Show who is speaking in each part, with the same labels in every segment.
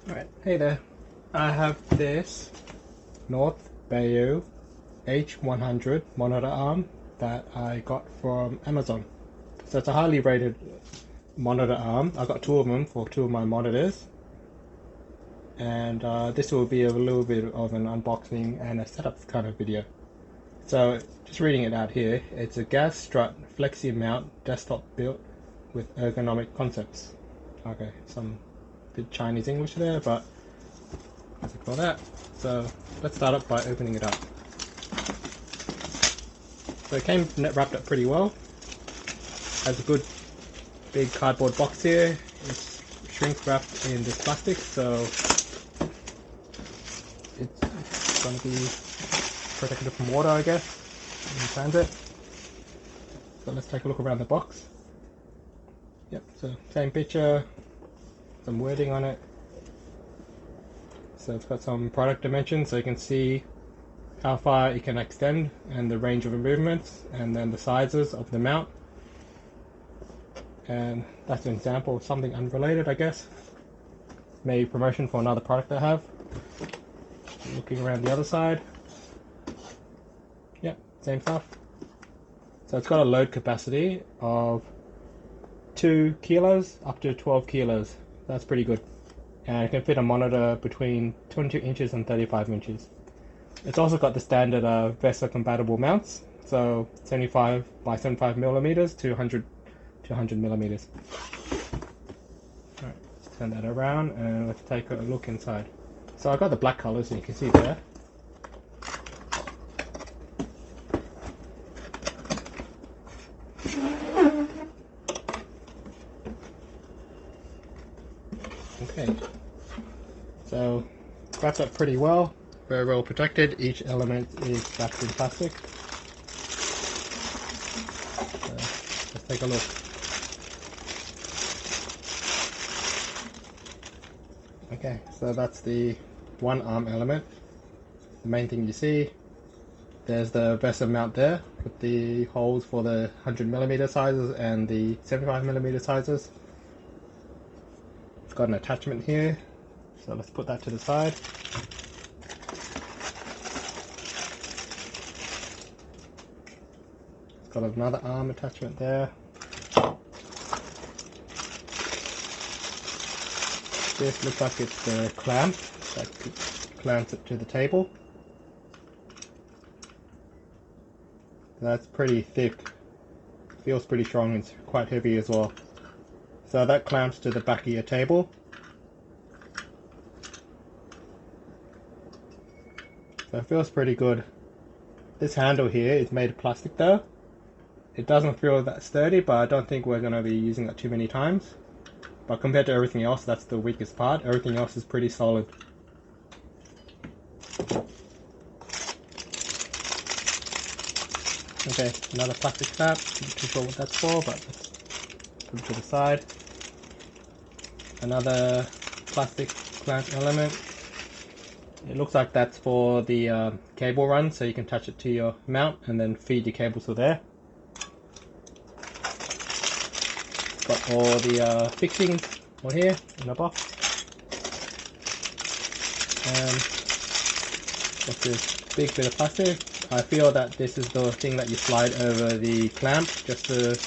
Speaker 1: Alright, hey there. I have this North Bayou H100 monitor arm that I got from Amazon. So it's a highly rated monitor arm. I got two of them for two of my monitors. And this will be a little bit of an unboxing and a setup kind of video. So just reading it out here, it's a gas strut flexi mount desktop built with ergonomic concepts. Okay, some good Chinese English there, but let's ignore that. So let's start up by opening it up. So it came wrapped up pretty well. Has a good big cardboard box here. It's shrink wrapped in this plastic, so it's going to be protected from water, I guess, in transit. So let's take a look around the box. Yep, so same picture, some wording on it. So it's got some product dimensions so you can see how far it can extend and the range of movements, and then the sizes of the mount. And that's an example of something unrelated, I guess. Maybe promotion for another product I have. Looking around the other side. Yep, same stuff. So it's got a load capacity of 2 kilos up to 12 kilos. That's pretty good. And it can fit a monitor between 22 inches and 35 inches. It's also got the standard VESA compatible mounts, so 75 by 75 millimeters to 100 millimeters. Alright, let's turn that around and let's take a look inside. So I got the black colors, and you can see there. Okay, so wraps up pretty well, very well protected. Each element is wrapped in plastic. So let's take a look. Okay, so that's the one arm element. The main thing you see, there's the VESA mount there with the holes for the 100 millimeter sizes and the 75 millimeter sizes. It's got an attachment here, so let's put that to the side. It's got another arm attachment there. This looks like it's the clamp that clamps it to the table. That's pretty thick, feels pretty strong, and it's quite heavy as well. So that clamps to the back of your table. So it feels pretty good. This handle here is made of plastic though. It doesn't feel that sturdy, but I don't think we're going to be using it too many times. But compared to everything else, that's the weakest part. Everything else is pretty solid. Okay, another plastic strap. Not too sure what that's for, but let's put it to the side. Another plastic clamp element. It looks like that's for the cable run, so you can attach it to your mount and then feed your cables to there. Got all the fixings on here in a box. And got this big bit of plastic. I feel that this is the thing that you slide over the clamp just to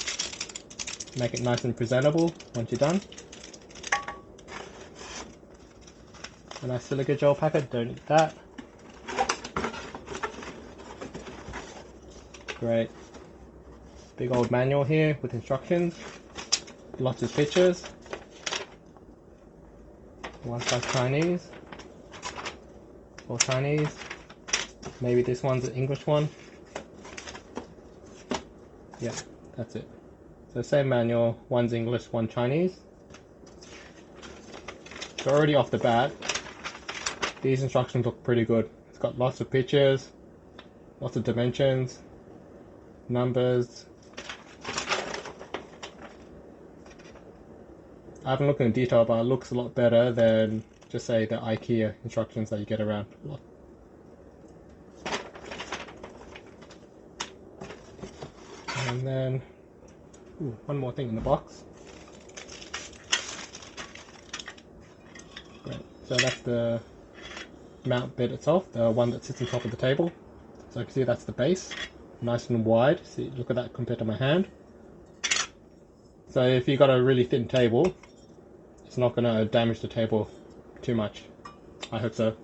Speaker 1: make it nice and presentable once you're done. A nice silica gel packet, don't need that. Great. Big old manual here with instructions. Lots of pictures. One's like Chinese. All Chinese. Maybe this one's an English one. Yeah, that's it. So same manual, one's English, one Chinese. So already off the bat, these instructions look pretty good. It's got lots of pictures, lots of dimensions, numbers. I haven't looked in detail, but it looks a lot better than just say the IKEA instructions that you get around. And then, one more thing in the box. Great. So that's the mount bit itself, the one that sits on top of the table. So you can see that's the base, nice and wide. See, look at that compared to my hand. So if you've got a really thin table, it's not going to damage the table too much. I hope so.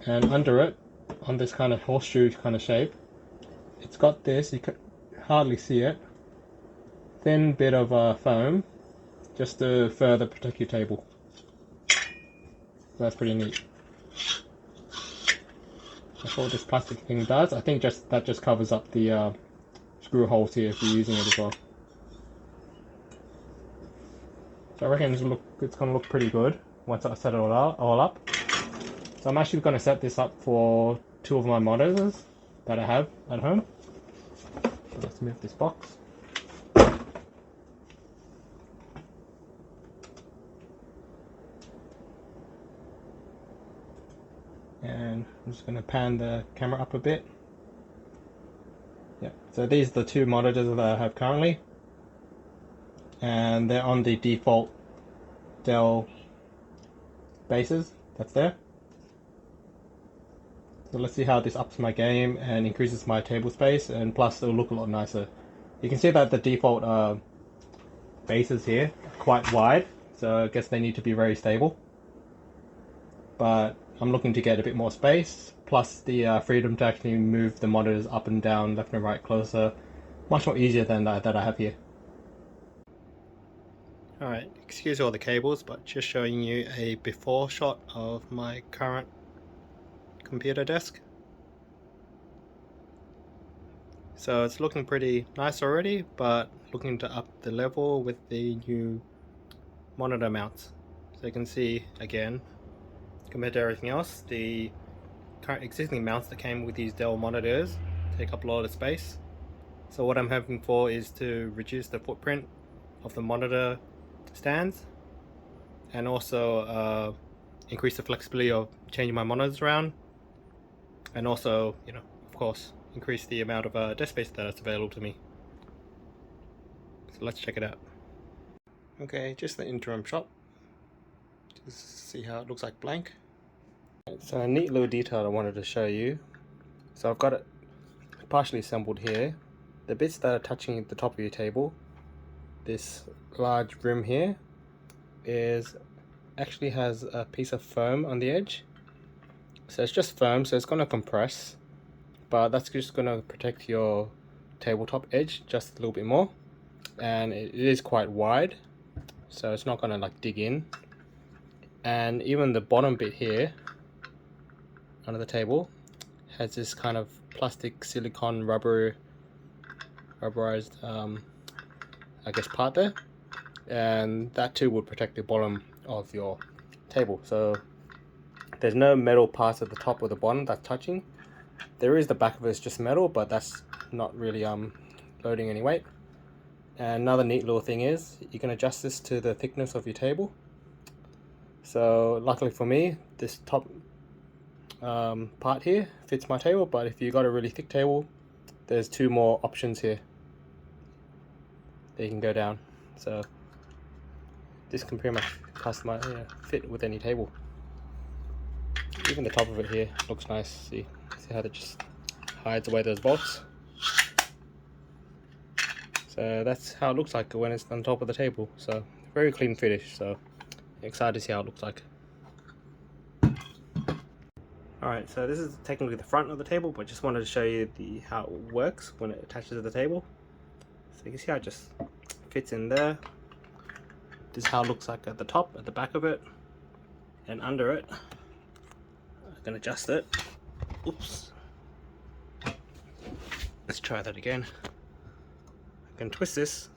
Speaker 1: And under it, on this kind of horseshoe kind of shape, it's got this, you can hardly see it, thin bit of foam, just to further protect your table. So that's pretty neat. That's what this plastic thing does. I think that just covers up the screw holes here if you're using it as well. So I reckon it's going to look pretty good once I set it all up. So I'm actually going to set this up for 2 of my monitors that I have at home. So let's move this box. And I'm just going to pan the camera up a bit. Yeah, so these are the 2 monitors that I have currently. And they're on the default Dell bases that's there. So let's see how this ups my game and increases my table space, and plus it'll look a lot nicer. You can see that the default bases here are quite wide, so I guess they need to be very stable. But I'm looking to get a bit more space, plus the freedom to actually move the monitors up and down, left and right, closer. Much more easier than that I have here. Alright, excuse all the cables, but just showing you a before shot of my current computer desk. So it's looking pretty nice already, but looking to up the level with the new monitor mounts. So you can see again, compared to everything else, the current existing mounts that came with these Dell monitors take up a lot of space. So what I'm hoping for is to reduce the footprint of the monitor stands, and also increase the flexibility of changing my monitors around, and also, you know, of course, increase the amount of desk space that is available to me. So let's check it out. Okay, just the interim shot. Just see how it looks like blank. So a neat little detail I wanted to show you. So I've got it partially assembled here. The bits that are touching the top of your table, this large rim here, actually has a piece of foam on the edge. So it's just foam, so it's going to compress, but that's just going to protect your tabletop edge just a little bit more. And it is quite wide, so it's not going to like dig in. And even the bottom bit here under the table has this kind of plastic silicone rubberized I guess part there, and that too would protect the bottom of your table. So there's no metal parts at the top or the bottom that's touching. There is the back of it's just metal, but that's not really loading any weight. And another neat little thing is you can adjust this to the thickness of your table. So luckily for me, this top part here fits my table, but if you've got a really thick table, there's 2 more options here that you can go down. So this can pretty much customize, fit with any table. Even the top of it here looks nice. See how that just hides away those bolts. So that's how it looks like when it's on top of the table. So very clean finish. So excited to see how it looks like. Alright, so this is technically the front of the table, but just wanted to show you how it works when it attaches to the table. So you can see how it just fits in there. This is how it looks like at the top, at the back of it, and under it. I can adjust it. Oops. Let's try that again. I can twist this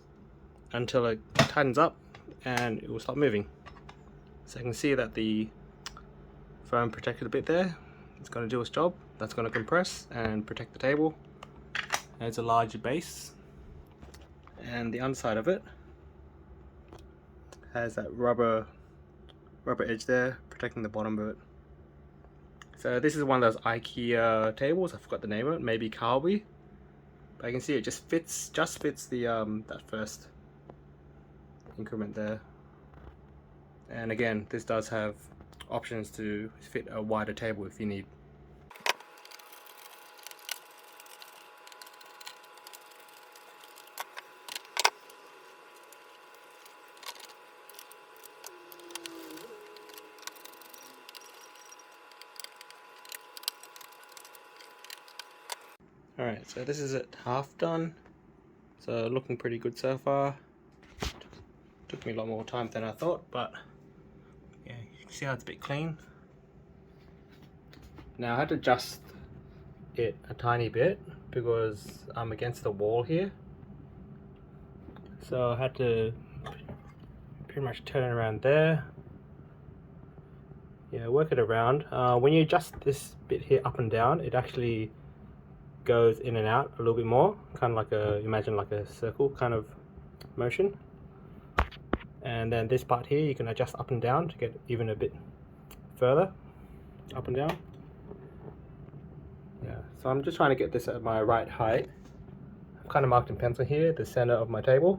Speaker 1: until it tightens up and it will stop moving. So you can see that the foam protected a bit there. It's going to do its job. That's going to compress and protect the table. And it's a larger base. And the underside of it has that rubber edge there protecting the bottom of it. So this is one of those IKEA tables. I forgot the name of it. Maybe Calby. But you can see it just fits the that first increment there. And again, this does have options to fit a wider table if you need. Alright, so this is it half done. So looking pretty good so far. Took me a lot more time than I thought, but yeah, you can see how it's a bit clean. Now I had to adjust it a tiny bit because I'm against the wall here. So I had to pretty much turn it around there. Yeah, work it around. When you adjust this bit here up and down, it actually goes in and out a little bit more, kind of like imagine like a circle kind of motion. And then this part here you can adjust up and down to get even a bit further up and down. Yeah, so I'm just trying to get this at my right height. I've kind of marked in pencil here the center of my table,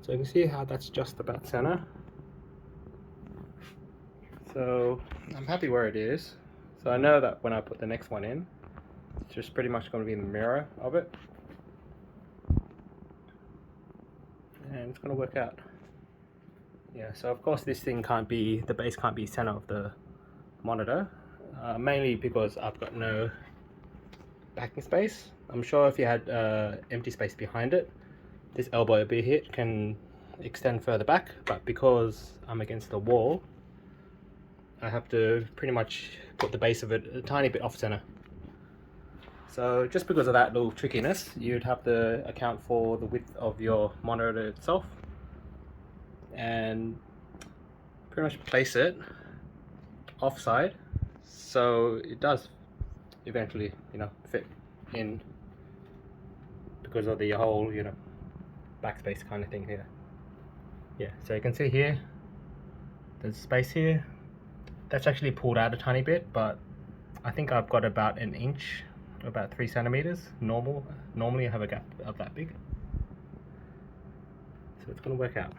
Speaker 1: so you can see how that's just about center. So I'm happy where it is. So I know that when I put the next one in, it's just pretty much going to be in the mirror of it, and it's going to work out. Yeah, so of course this thing can't be, the base can't be center of the monitor, mainly because I've got no backing space. I'm sure if you had empty space behind it, this elbow bit here can extend further back, but because I'm against the wall, I have to pretty much put the base of it a tiny bit off center. So just because of that little trickiness, you'd have to account for the width of your monitor itself and pretty much place it offside so it does eventually, you know, fit in because of the whole, you know, backspace kind of thing here. Yeah, so you can see here there's space here. That's actually pulled out a tiny bit, but I think I've got about an inch, about 3 centimeters. Normally I have a gap of that big, so it's going to work out.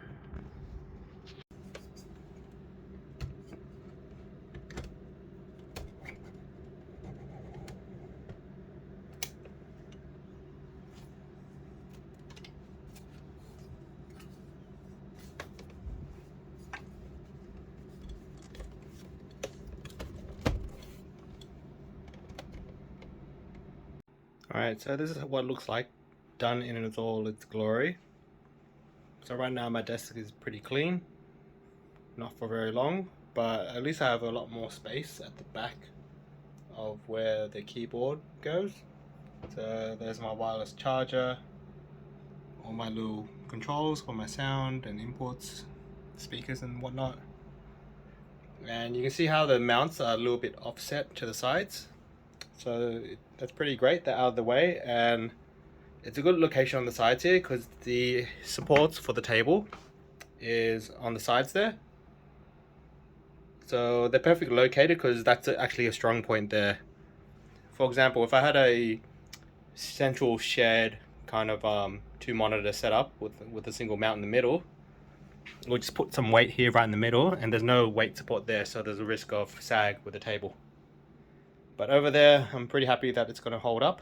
Speaker 1: Alright, so this is what it looks like done in all its glory. So right now my desk is pretty clean, not for very long, but at least I have a lot more space at the back of where the keyboard goes. So there's my wireless charger, all my little controls for my sound and inputs, speakers and whatnot. And you can see how the mounts are a little bit offset to the sides. So that's pretty great, they're out of the way, and it's a good location on the sides here because the supports for the table is on the sides there. So they're perfectly located because that's actually a strong point there. For example, if I had a central shared kind of 2 monitor setup with a single mount in the middle, we'll just put some weight here right in the middle, and there's no weight support there, so there's a risk of sag with the table. But over there, I'm pretty happy that it's going to hold up.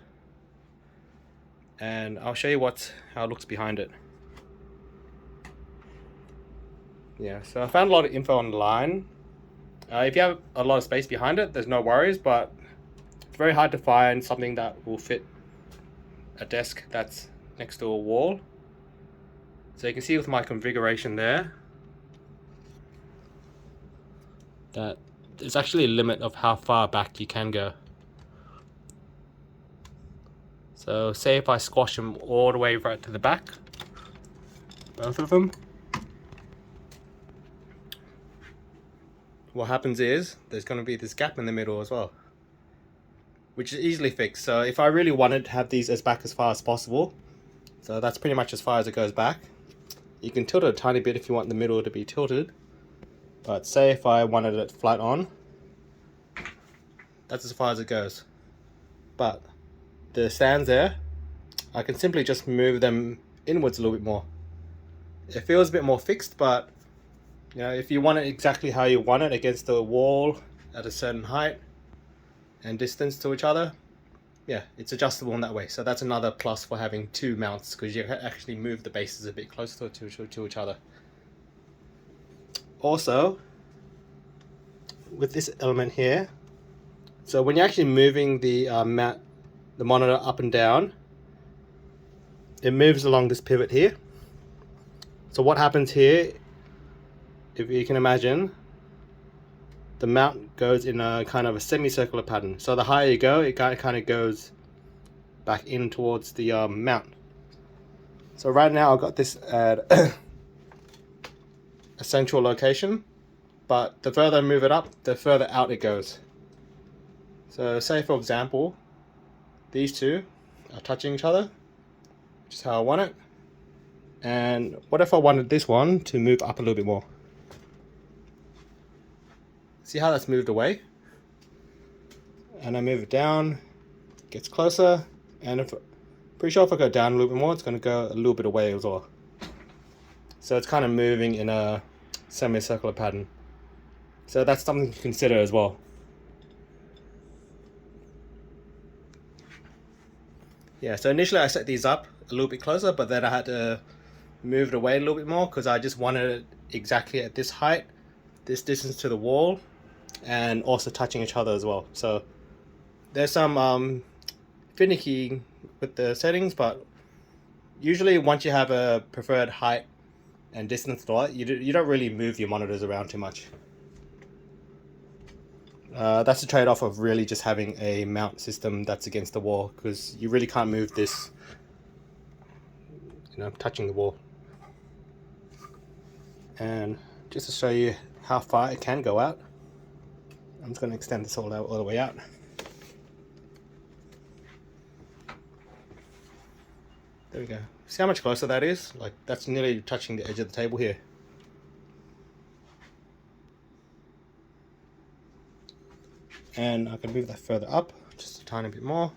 Speaker 1: And I'll show you how it looks behind it. Yeah, so I found a lot of info online. If you have a lot of space behind it, there's no worries, but it's very hard to find something that will fit a desk that's next to a wall. So you can see with my configuration there that there's actually a limit of how far back you can go. So say if I squash them all the way right to the back, both of them, what happens is there's going to be this gap in the middle as well, which is easily fixed. So if I really wanted to have these as back as far as possible, so that's pretty much as far as it goes back. You can tilt it a tiny bit if you want the middle to be tilted, but say if I wanted it flat on, that's as far as it goes. But the stands there, I can simply just move them inwards a little bit more. It feels a bit more fixed, but You know, if you want it exactly how you want it against the wall at a certain height and distance to each other, yeah, it's adjustable in that way. So that's another plus for having two mounts, because you can actually move the bases a bit closer to each other. Also, with this element here, so when you're actually moving the monitor up and down, it moves along this pivot here. So what happens here, if you can imagine, the mount goes in a kind of a semicircular pattern. So the higher you go, it kind of goes back in towards the mount. So right now I've got this at a central location, but the further I move it up, the further out it goes. So say for example, these two are touching each other, which is how I want it. And what if I wanted this one to move up a little bit more? See how that's moved away? And I move it down, it gets closer, and pretty sure if I go down a little bit more, it's going to go a little bit away as well. So it's kind of moving in a semicircular pattern. So that's something to consider as well. Yeah, so initially I set these up a little bit closer, but then I had to move it away a little bit more because I just wanted it exactly at this height, this distance to the wall, and also touching each other as well. So there's some finicky with the settings, but usually once you have a preferred height and distance to it, you don't really move your monitors around too much. That's the trade-off of really just having a mount system that's against the wall, because you really can't move this, you know, touching the wall. And just to show you how far it can go out, I'm just going to extend this all the way out. There we go. See how much closer that is? Like, that's nearly touching the edge of the table here. And I can move that further up just a tiny bit more.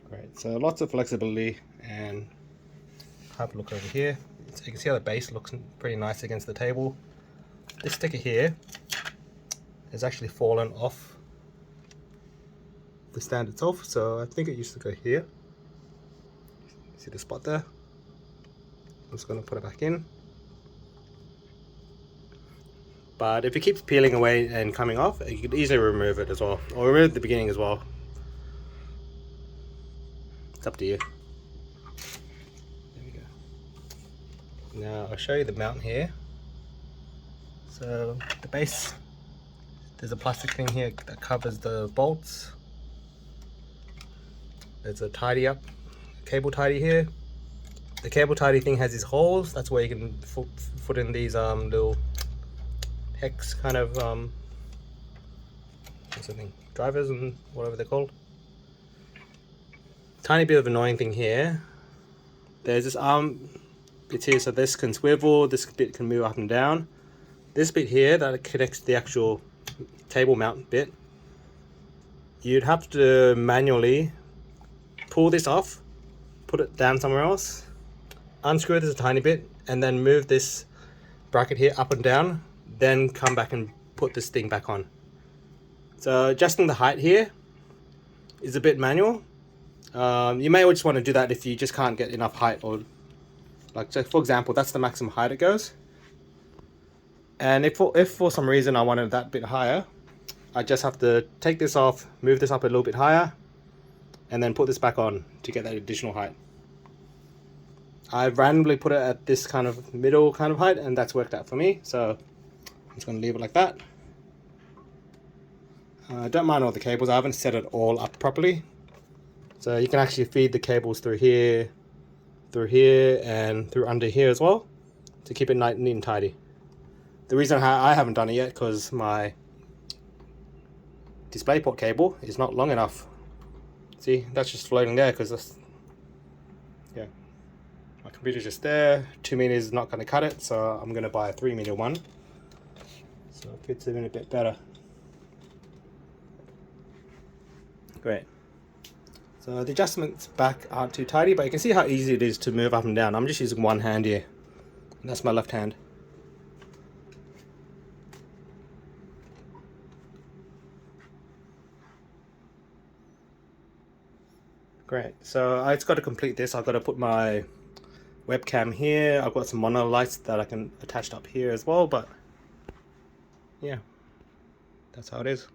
Speaker 1: Great, so lots of flexibility. And have a look over here. So you can see how the base looks pretty nice against the table. This sticker here has actually fallen off the stand itself, so I think it used to go here. See the spot there? I'm just going to put it back in. But if it keeps peeling away and coming off, you could easily remove it as well, or remove the beginning as well. It's up to you. There we go. Now I'll show you the mount here. So the base, there's a plastic thing here that covers the bolts. There's a tidy up, cable tidy here. The cable tidy thing has these holes. That's where you can put in these little hex kind of drivers and whatever they're called. Tiny bit of annoying thing here. There's this arm bit here, so this can swivel, this bit can move up and down. This bit here that connects to the actual table mount bit, you'd have to manually pull this off, put it down somewhere else, unscrew this a tiny bit, and then move this bracket here up and down, then come back and put this thing back on. So adjusting the height here is a bit manual. You may just want to do that if you just can't get enough height, or like, so for example, that's the maximum height it goes. And if for some reason I wanted that bit higher, I just have to take this off, move this up a little bit higher, and then put this back on to get that additional height. I've randomly put it at this kind of middle kind of height, and that's worked out for me, so I'm just going to leave it like that. Don't mind all the cables, I haven't set it all up properly. So you can actually feed the cables through here, and through under here as well, to keep it neat and tidy. The reason I haven't done it yet, because my DisplayPort cable is not long enough. See, that's just floating there because that's, yeah, my computer's just there. 2 meters is not going to cut it, so I'm going to buy a 3 meter one, so it fits in a bit better. Great. So the adjustments back aren't too tidy, but you can see how easy it is to move up and down. I'm just using one hand here, and that's my left hand. Great, so I just got to complete this. I've got to put my webcam here. I've got some mono lights that I can attach up here as well, but yeah, that's how it is.